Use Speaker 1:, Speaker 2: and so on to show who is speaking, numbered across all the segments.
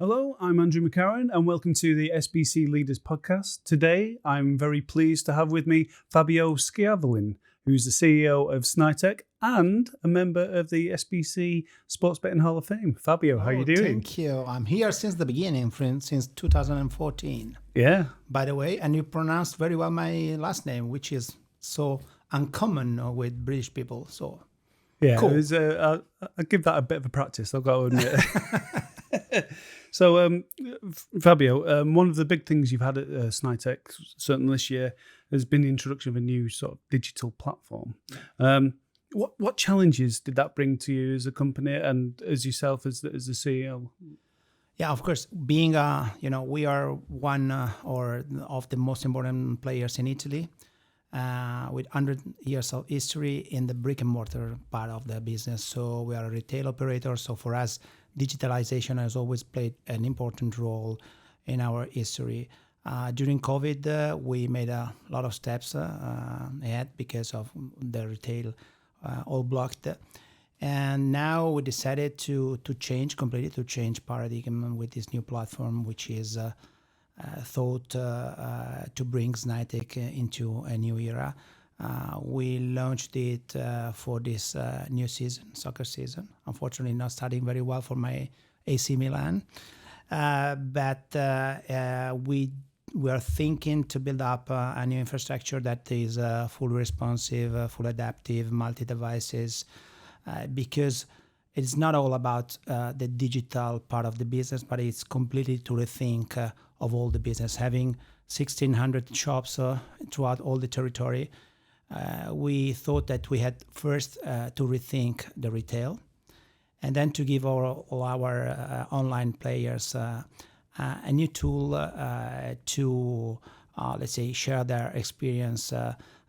Speaker 1: Hello, I'm Andrew McCarron and welcome to the SBC Leaders podcast. Today, I'm very pleased to have with me Fabio Schiavolin, who's the CEO of Snaitech and a member of the SBC Sports Betting Hall of Fame. Fabio, how are you doing?
Speaker 2: Thank you. I'm here since the beginning, friend, since 2014.
Speaker 1: Yeah.
Speaker 2: By the way, and you pronounced very well my last name, which is so uncommon with British people. So
Speaker 1: Yeah,
Speaker 2: cool.
Speaker 1: I'll give that a bit of a practice, I've got to admit. So, Fabio, one of the big things you've had at Snaitech, certainly this year, has been the introduction of a new sort of digital platform. What challenges did that bring to you as a company and as yourself as the CEO?
Speaker 2: Yeah, of course, being, we are one of the most important players in Italy with 100 years of history in the brick and mortar part of the business. So we are a retail operator. So for us, digitalization has always played an important role in our history. During COVID, we made a lot of steps ahead because of the retail all blocked. And now we decided to completely change paradigm with this new platform, which is thought to bring Snaitech into a new era. We launched it for this new season, soccer season. Unfortunately, not starting very well for my AC Milan. But we are thinking to build up a new infrastructure that is fully responsive, full adaptive, multi-devices, because it's not all about the digital part of the business, but it's completely to rethink of all the business. Having 1,600 shops throughout all the territory, we thought that we had first to rethink the retail and then to give all our online players a new tool to, let's say, share their experience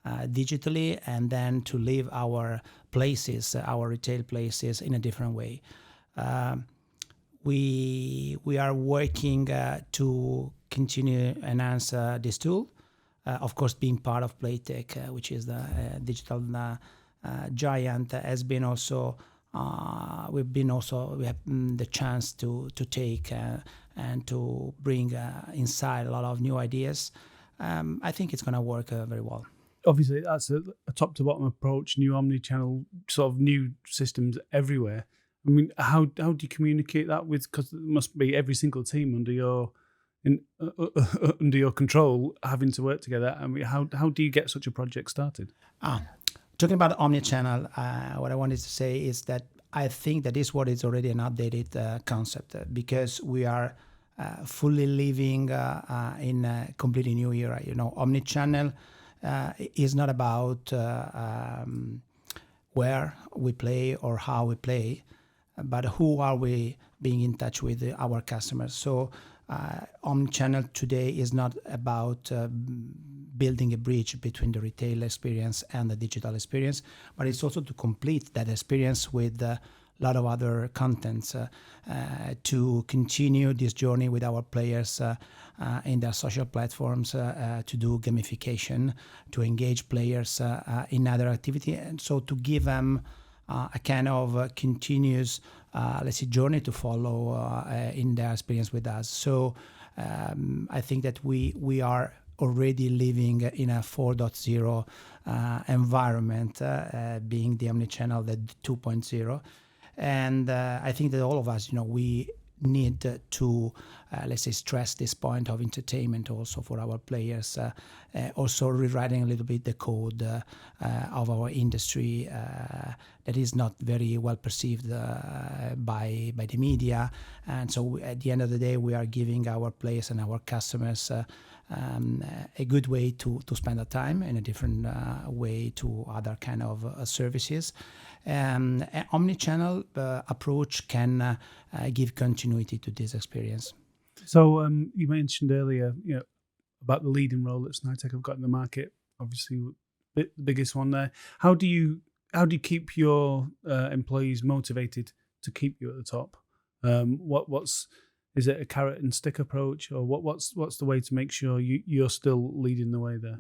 Speaker 2: digitally and then to live our places, our retail places in a different way. We are working to continue enhance this tool. Of course, being part of Playtech, which is the digital giant, has been also we have the chance to take and to bring inside a lot of new ideas. I think it's going to work very well.
Speaker 1: Obviously, that's a top to bottom approach, new omnichannel, sort of new systems everywhere. I mean, how do you communicate that with? Because it must be every single team under your under your control having to work together. I mean, how do you get such a project started?
Speaker 2: Talking about omnichannel, what I wanted to say is that I think that is what is already an updated concept because we are fully living in a completely new era. You know, omnichannel is not about where we play or how we play, but who are we being in touch with our customers. So omnichannel today is not about building a bridge between the retail experience and the digital experience, but it's also to complete that experience with a lot of other contents to continue this journey with our players in their social platforms, to do gamification, to engage players in other activity, and so to give them a kind of continuous, let's say, journey to follow in their experience with us. So I think that we are already living in a 4.0 environment, being the omnichannel, the 2.0. And I think that all of us, we need to, let's say, stress this point of entertainment also for our players, also rewriting a little bit the code of our industry that is not very well perceived by the media. And so at the end of the day, we are giving our players and our customers a good way to spend their time in a different way to other kind of services. An omnichannel approach can give continuity to this experience.
Speaker 1: So you mentioned earlier, about the leading role that Snaitech have got in the market. Obviously, the biggest one there. How do you keep your employees motivated to keep you at the top? Is it a carrot and stick approach, or what's the way to make sure you're still leading the way there?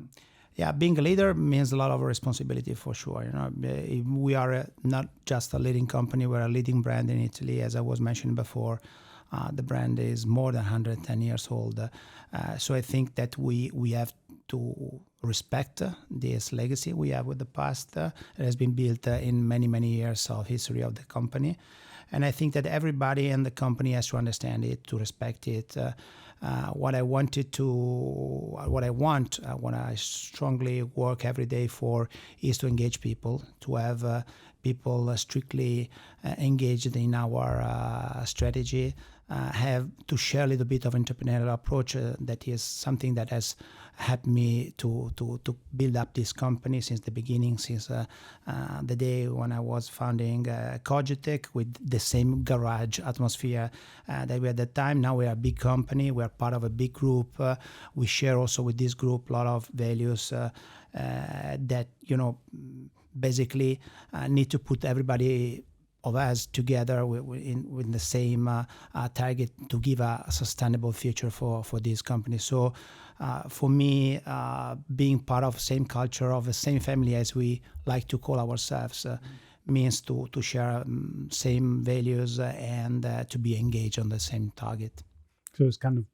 Speaker 2: Yeah, being a leader means a lot of responsibility for sure. We are not just a leading company; we're a leading brand in Italy, as I was mentioning before. The brand is more than 110 years old. So I think that we have to respect this legacy we have with the past. It has been built in many years of history of the company. And I think that everybody in the company has to understand it, to respect it. What I strongly work every day for is to engage people, to have people strictly engaged in our strategy, have to share a little bit of entrepreneurial approach. That is something that has helped me to build up this company since the beginning, since the day when I was founding Cogitech with the same garage atmosphere that we had at the time. Now we are a big company. We are part of a big group. We share also with this group a lot of values that, basically need to put everybody of us together with the same target to give a sustainable future for this company. So for me, being part of the same culture, of the same family as we like to call ourselves, means to share same values and to be engaged on the same target.
Speaker 1: So it's kind of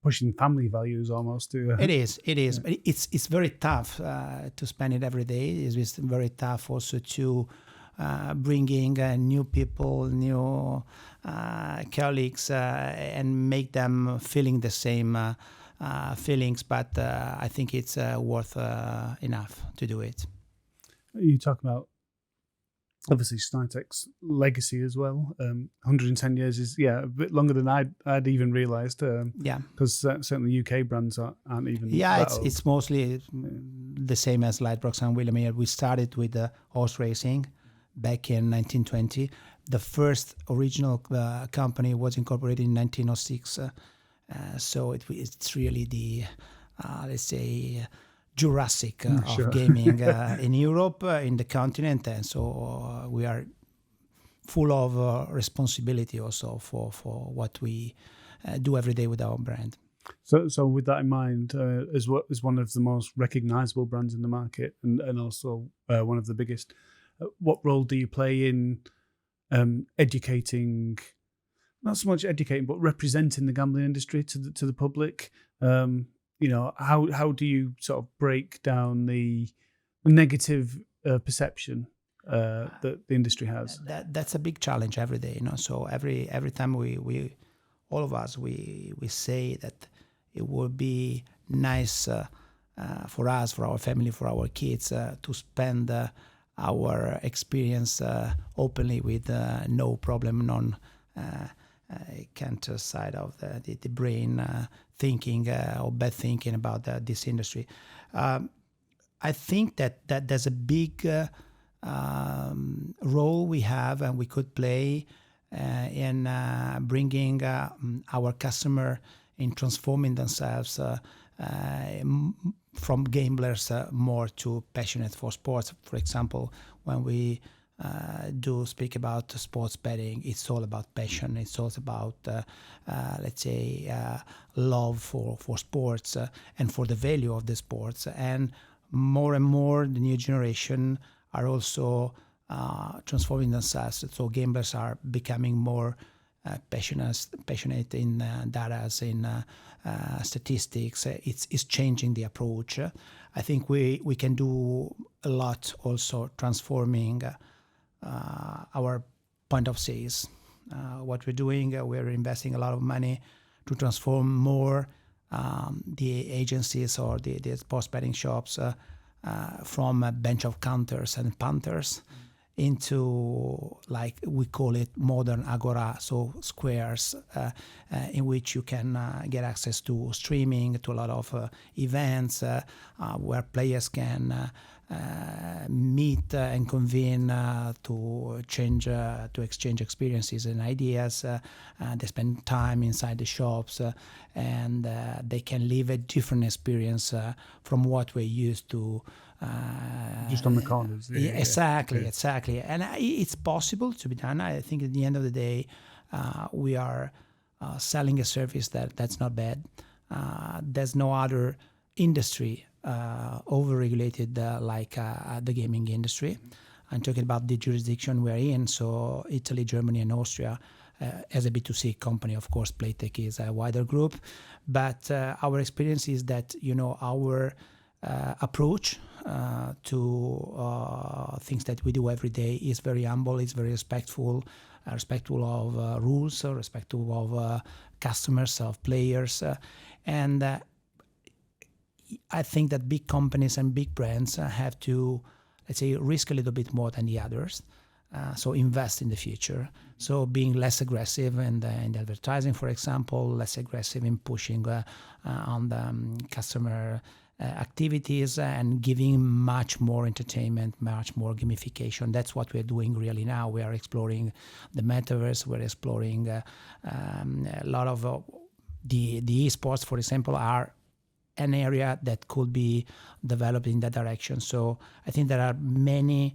Speaker 1: pushing family values almost to...
Speaker 2: It is. But it's very tough to spend it every day. It's very tough also to bringing new people, new colleagues, and make them feeling the same feelings. But I think it's worth enough to do it.
Speaker 1: You talk about obviously Snaitech's legacy as well. 110 years is a bit longer than I'd even realised. Because certainly UK brands aren't even.
Speaker 2: Yeah, it's mostly the same as Lightbox and William. We started with horse racing back in 1920. The first original company was incorporated in 1906. So it's really the let's say Jurassic of gaming in Europe, in the continent, and so we are full of responsibility also for what we do every day with our brand.
Speaker 1: So with that in mind, as one of the most recognizable brands in the market, and also one of the biggest, what role do you play in educating? Not so much educating, but representing the gambling industry to the public. How do you sort of break down the negative perception that the industry has?
Speaker 2: That's a big challenge every day. So every time we all of us we say that it would be nice for us, for our family, for our kids to spend our experience openly with no problem, counter side of the brain thinking or bad thinking about this industry. I think that there's a big role we have and we could play in bringing our customer in transforming themselves from gamblers more to passionate for sports. For example, when we do speak about sports betting, it's all about passion. It's also about, let's say, love for sports and for the value of the sports. And more, the new generation are also transforming themselves. So gamblers are becoming more passionate in data, in statistics. It's changing the approach. I think we can do a lot also transforming our point of sales. What we're doing, we're investing a lot of money to transform more the agencies or the sports betting shops from a bench of counters and punters into, like we call it, modern agora, so squares in which you can get access to streaming, to a lot of events where players can meet and convene to exchange experiences and ideas. They spend time inside the shops and they can live a different experience from what we're used to.
Speaker 1: Just on the corners.
Speaker 2: Exactly. And it's possible to be done. I think at the end of the day, we are selling a service that's not bad. There's no other industry over-regulated like the gaming industry. I'm talking about the jurisdiction we're in, so Italy, Germany, and Austria. as a B2C company, of course, Playtech is a wider group, but our experience is that our approach to things that we do every day is very humble, is very respectful of rules, respectful of customers, of players, and I think that big companies and big brands have to, let's say, risk a little bit more than the others. So invest in the future. So being less aggressive in the advertising, for example, less aggressive in pushing on the customer activities, and giving much more entertainment, much more gamification. That's what we're doing really now. We are exploring the metaverse. We're exploring a lot of the esports, for example, are an area that could be developed in that direction. So I think there are many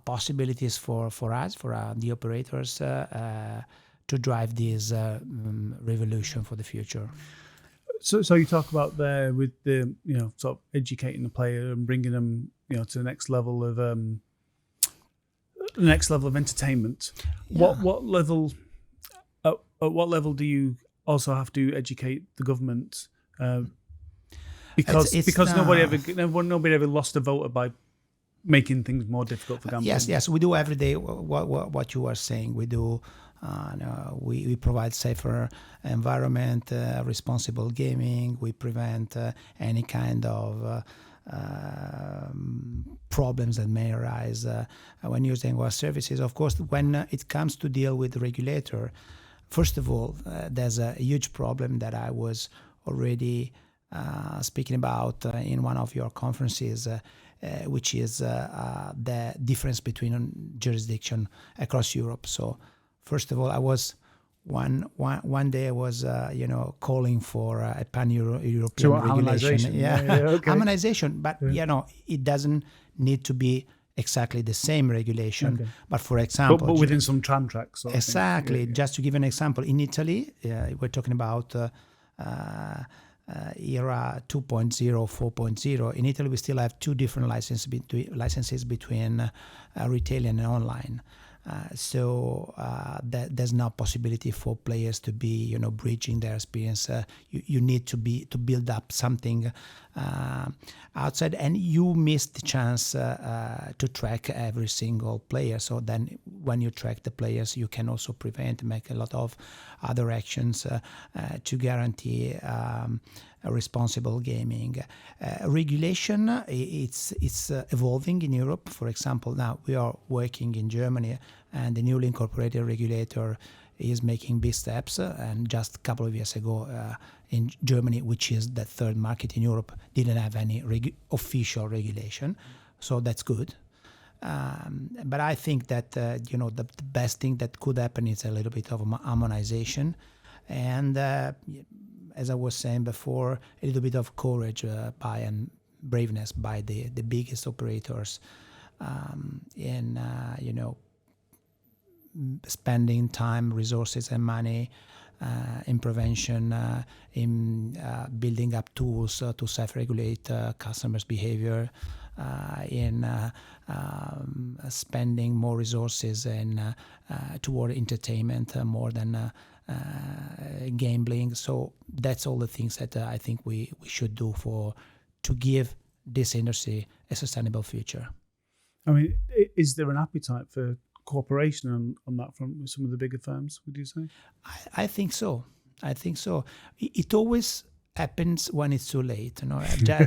Speaker 2: possibilities for us, for the operators, to drive this revolution for the future.
Speaker 1: So you talk about there with the sort of educating the player and bringing them to the next level of entertainment.
Speaker 2: Yeah.
Speaker 1: What level at what level do you also have to educate the government? Because nobody ever lost a voter by making things more difficult for gambling.
Speaker 2: Yes, we do every day what you are saying. We do. We provide safer environment, responsible gaming. We prevent any kind of problems that may arise when using our services. Of course, when it comes to deal with the regulator, first of all, there's a huge problem that I was already speaking about in one of your conferences, which is the difference between jurisdiction across Europe. So, first of all, I was one day I was calling for a pan-European regulation.
Speaker 1: Okay.
Speaker 2: Harmonization, but it doesn't need to be exactly the same regulation. Okay. But for example,
Speaker 1: but within some tram tracks.
Speaker 2: Exactly. Just to give an example, in Italy, we're talking about era 2.0, 4.0. In Italy, we still have two different licenses between retail and online. So there's no possibility for players to be, bridging their experience. You need to build up something outside, and you miss the chance to track every single player. So then, when you track the players, you can also make a lot of other actions to guarantee responsible gaming. Regulation, it's evolving in Europe. For example, now we are working in Germany, and the newly incorporated regulator is making big steps. And just a couple of years ago, in Germany, which is the third market in Europe, didn't have any official regulation. So that's good. But I think that the best thing that could happen is a little bit of harmonization, and as I was saying before, a little bit of courage and braveness by the biggest operators in spending time, resources, and money in prevention, in building up tools to self-regulate customers' behavior, in spending more resources toward entertainment more than gambling. So that's all the things that I think we should do to give this industry a sustainable future.
Speaker 1: I mean, is there an appetite for cooperation on that front with some of the bigger firms, would you say?
Speaker 2: I think so. It always happens when it's too late.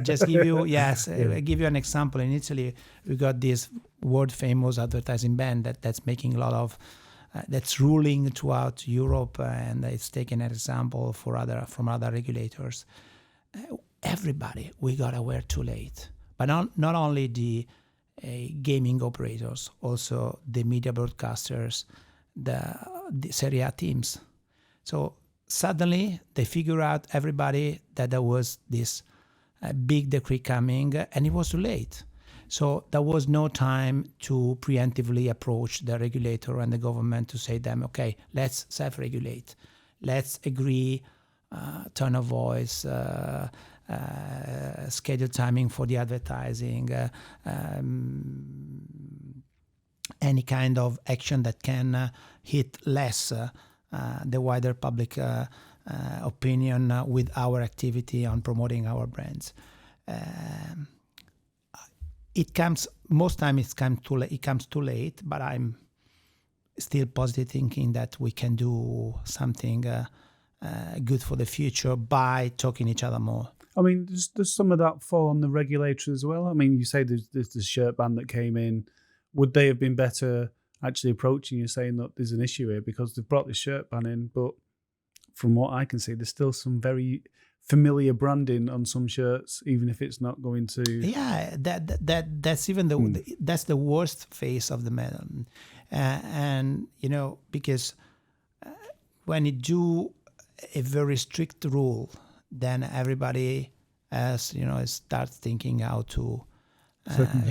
Speaker 2: Just give you I give you an example. In Italy, we got this world famous advertising ban that's making a lot of that's ruling throughout Europe, and it's taken an example from other regulators. Everybody, we got aware too late, but not only the gaming operators, also the media broadcasters, the Serie A teams. So suddenly they figure out, everybody, that there was this big decree coming, and it was too late. So there was no time to preemptively approach the regulator and the government to say to them, okay, let's self-regulate. Let's agree tone of voice, schedule timing for the advertising, any kind of action that can hit less the wider public opinion with our activity on promoting our brands. It comes too late, but I'm still positive thinking that we can do something good for the future by talking each other more.
Speaker 1: I mean, does some of that fall on the regulator as well? I mean, you say there's this shirt ban that came in. Would they have been better actually approaching you, saying that there's an issue here because they've brought this shirt ban in? But from what I can see, there's still some very familiar branding on some shirts, even if it's not going to.
Speaker 2: Yeah, that's even that's the worst phase of the medal, and because when you do a very strict rule, then everybody starts thinking how to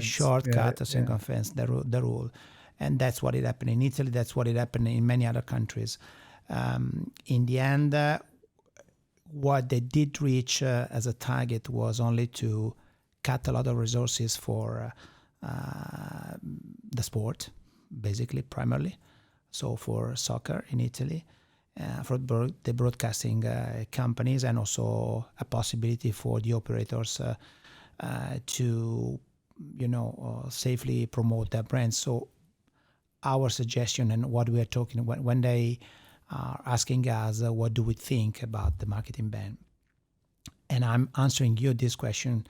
Speaker 2: shortcut or circumvent the rule. And that's what it happened in Italy. That's what it happened in many other countries. In the end, what they did reach as a target was only to cut a lot of resources for the sport, basically, primarily. So for soccer in Italy, for the broadcasting companies, and also a possibility for the operators to, safely promote their brands. So our suggestion and what we are talking when they are asking us what do we think about the marketing ban, and I'm answering you this question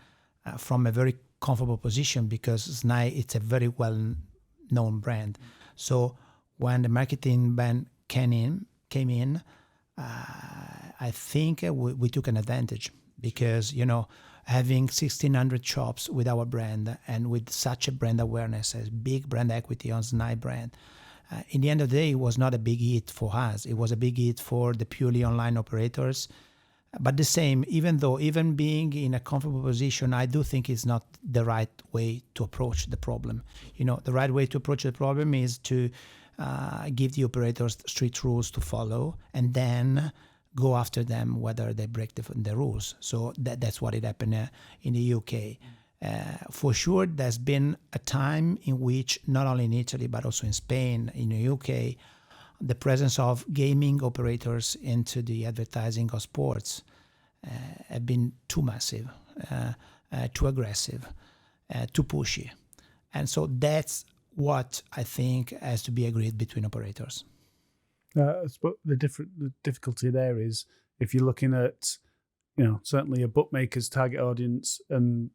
Speaker 2: from a very comfortable position because Snai, it's a very well-known brand. So when the marketing ban came in, I think we took an advantage because having 1,600 shops with our brand and with such a brand awareness, as big brand equity on Snai brand, in the end of the day, it was not a big hit for us. It was a big hit for the purely online operators. But the same, even being in a comfortable position, I do think it's not the right way to approach the problem. The right way to approach the problem is to give the operators strict rules to follow and then go after them whether they break the rules. So that's what it happened in the UK. For sure, there's been a time in which, not only in Italy, but also in Spain, in the UK, the presence of gaming operators into the advertising of sports have been too massive, too aggressive, too pushy. And so that's what I think has to be agreed between operators.
Speaker 1: But the difficulty there is if you're looking at, certainly a bookmaker's target audience and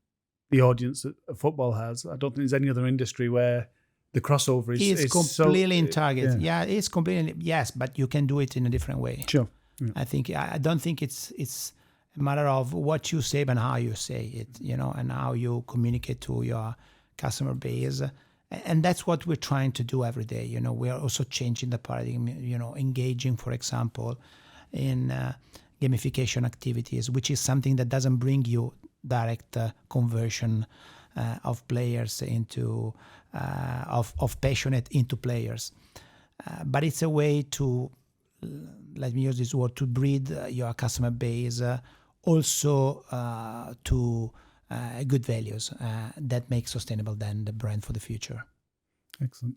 Speaker 1: the audience that football has, I don't think there's any other industry where the crossover is
Speaker 2: completely
Speaker 1: so,
Speaker 2: in target. Yeah, it's completely, yes, but you can do it in a different way.
Speaker 1: Sure. Yeah.
Speaker 2: I don't think it's a matter of what you say, but how you say it, and how you communicate to your customer base. And that's what we're trying to do every day. We are also changing the paradigm, engaging, for example, in gamification activities, which is something that doesn't bring you direct conversion of players into, of passionate into players. But it's a way to, let me use this word, to breed your customer base also to good values that make sustainable then the brand for the future.
Speaker 1: Excellent.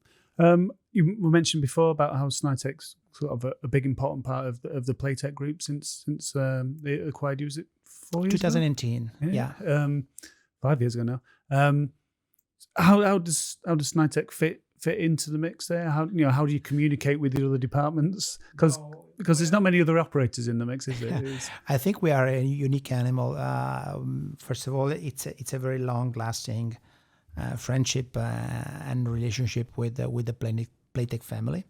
Speaker 1: You mentioned before about how Snaitech's sort of a big important part of the Playtech group since they acquired you. Was it 4 years
Speaker 2: 2018.
Speaker 1: ago?
Speaker 2: Yeah.
Speaker 1: 5 years ago now. How does Snaitech fit into the mix there? How do you communicate with the other departments? Because there's not many other operators in the mix, is there?
Speaker 2: I think we are a unique animal. First of all, it's a very long-lasting friendship and relationship with the Playtech family.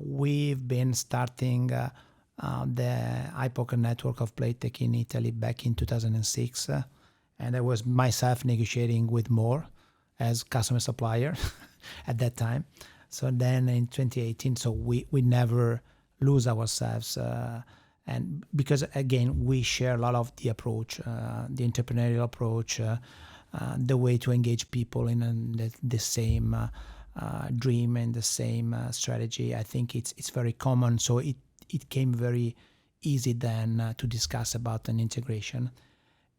Speaker 2: We've been starting the iPoker network of Playtech in Italy back in 2006, and I was myself negotiating with More as customer supplier at that time. So then in 2018, so we never lose ourselves, and because again we share a lot of the approach, the entrepreneurial approach, the way to engage people in the same dream and the same strategy. I think it's very common, so it came very easy then to discuss about an integration.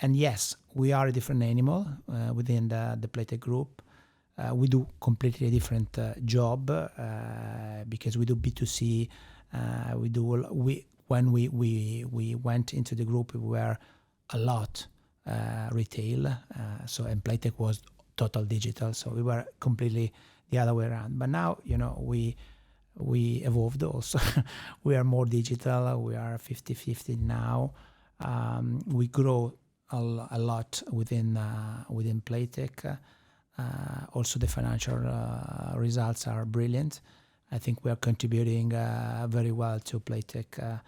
Speaker 2: And yes, we are a different animal within the Playtech group. We do completely different job because we do B2C When we went into the group, we were a lot retail, and Playtech was total digital, so we were completely the other way around. But now, we evolved also. We are more digital. We are 50-50 now. We grow a lot within Playtech. Also, the financial results are brilliant. I think we are contributing very well to Playtech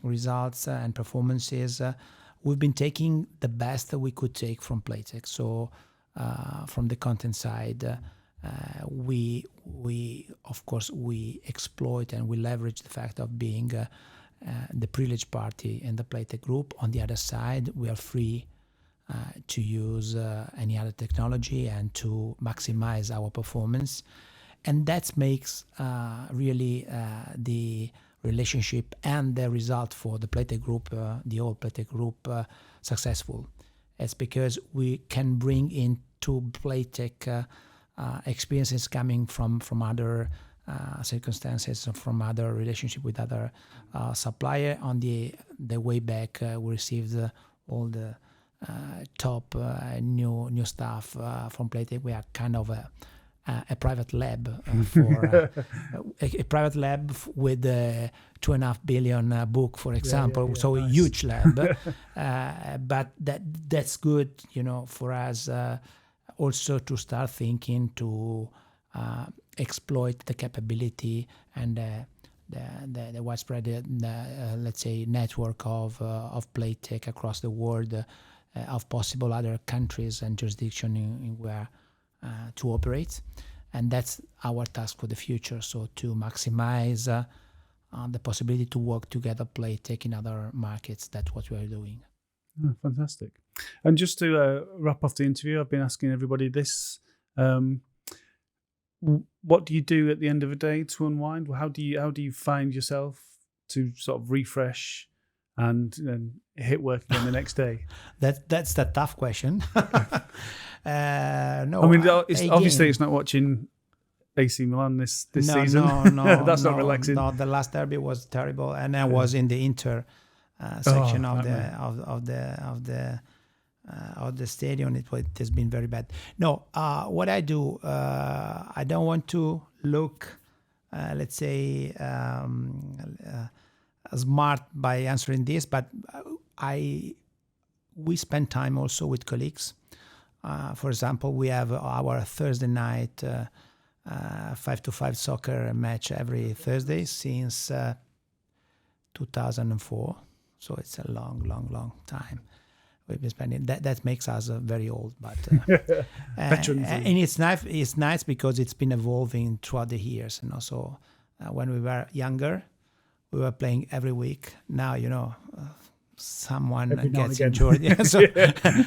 Speaker 2: results and performances. We've been taking the best that we could take from Playtech. So from the content side, we of course we exploit and we leverage the fact of being the privileged party in the Playtech group. On the other side, we are free to use any other technology and to maximize our performance, and that makes really the relationship and the result for the Playtech group, the old Playtech group, successful. It's because we can bring into Playtech experiences coming from other circumstances, from other relationship with other supplier. On the way back, we received all the top new stuff from Playtech. We are kind of a private lab for a private lab with a 2.5 billion book, for example. So nice. A huge lab, but that's good, for us also to start thinking to exploit the capability and the widespread, let's say, network of Playtech across the world, of possible other countries and jurisdiction in where to operate. And that's our task for the future. So to maximize the possibility to work together, Playtech in other markets. That's what we are doing.
Speaker 1: Oh, fantastic. And just to wrap off the interview, I've been asking everybody this. What do you do at the end of the day to unwind? How do you find yourself to sort of refresh and hit work again the next day?
Speaker 2: That's the tough question. No,
Speaker 1: I mean, obviously it's not watching AC Milan this season.
Speaker 2: No,
Speaker 1: that's not relaxing.
Speaker 2: No, the last derby was terrible, and I was in the Inter section of the stadium. It has been very bad. No, what I do, I don't want to look, let's say, smart by answering this, but we spend time also with colleagues. For example, we have our Thursday night 5-to-5 soccer match every Thursday since 2004. So it's a long time we've been spending. That makes us very old, but and it's nice. It's nice because it's been evolving throughout the years. So when we were younger, we were playing every week. Now someone gets injured, so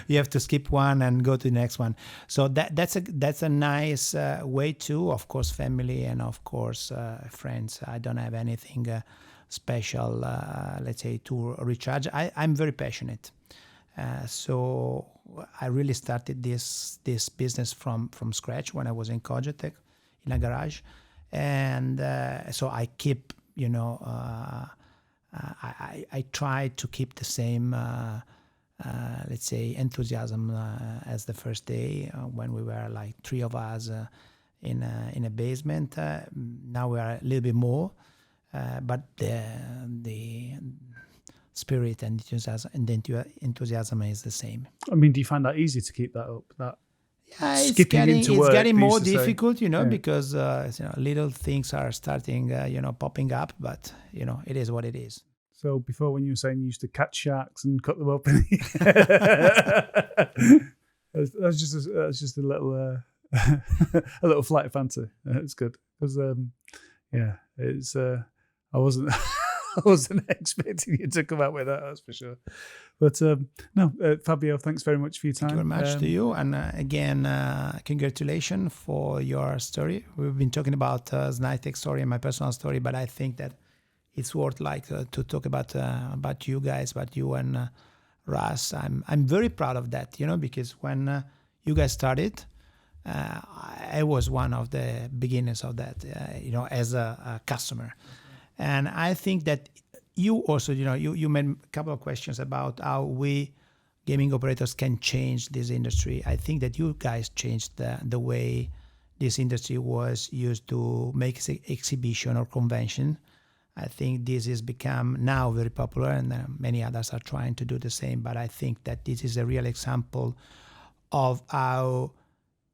Speaker 2: you have to skip one and go to the next one. So that's a nice way too. Of course, family and of course friends. I don't have anything special, let's say, to recharge. I'm very passionate, so I really started this business from scratch when I was in Cogitech in a garage, and so I keep I try to keep the same, let's say, enthusiasm as the first day when we were like three of us in a basement. Now we are a little bit more, but the spirit and enthusiasm is the same.
Speaker 1: I mean, do you find that easy to keep that up?
Speaker 2: It's getting more difficult, because little things are starting, popping up. But it is what it is.
Speaker 1: So before, when you were saying you used to catch sharks and cut them open, that's just a little a little flight of fancy. It's good because it's I wasn't expecting you to come out with that. That's for sure. But Fabio, thanks very much for your time.
Speaker 2: Thank you very much to you. And again, congratulations for your story. We've been talking about Snaitech story and my personal story, but I think that it's worth to talk about you guys, about you and Russ. I'm very proud of that, because when you guys started, I was one of the beginners of that, as a customer. And I think that you also, you made a couple of questions about how we gaming operators can change this industry. I think that you guys changed the way this industry was used to make exhibition or convention. I think this has become now very popular, and many others are trying to do the same. But I think that this is a real example of how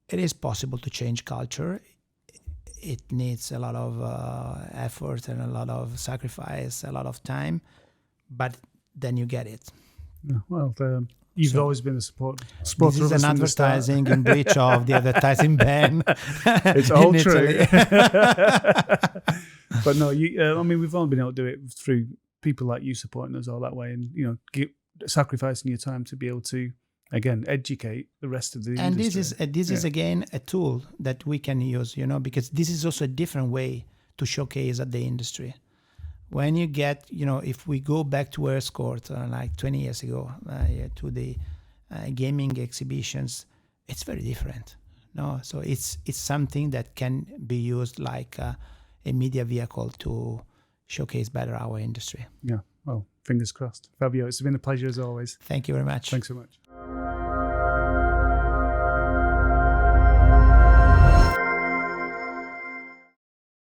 Speaker 2: it is possible to change culture. It needs a lot of effort and a lot of sacrifice, a lot of time, but then you get it.
Speaker 1: Yeah, well, you've always been a supporter.
Speaker 2: This is an advertising in breach of the advertising ban.
Speaker 1: It's all true. But no, we've only been able to do it through people like you supporting us all that way, and sacrificing your time to be able to, again, educate the rest of the industry.
Speaker 2: And this is again a tool that we can use, because this is also a different way to showcase at the industry. When you get, if we go back to Earthcourt like 20 years ago to the gaming exhibitions, it's very different. No, so it's something that can be used like a media vehicle to showcase better our industry.
Speaker 1: Yeah, well, fingers crossed. Fabio, it's been a pleasure as always.
Speaker 2: Thank you very much.
Speaker 1: Thanks so much.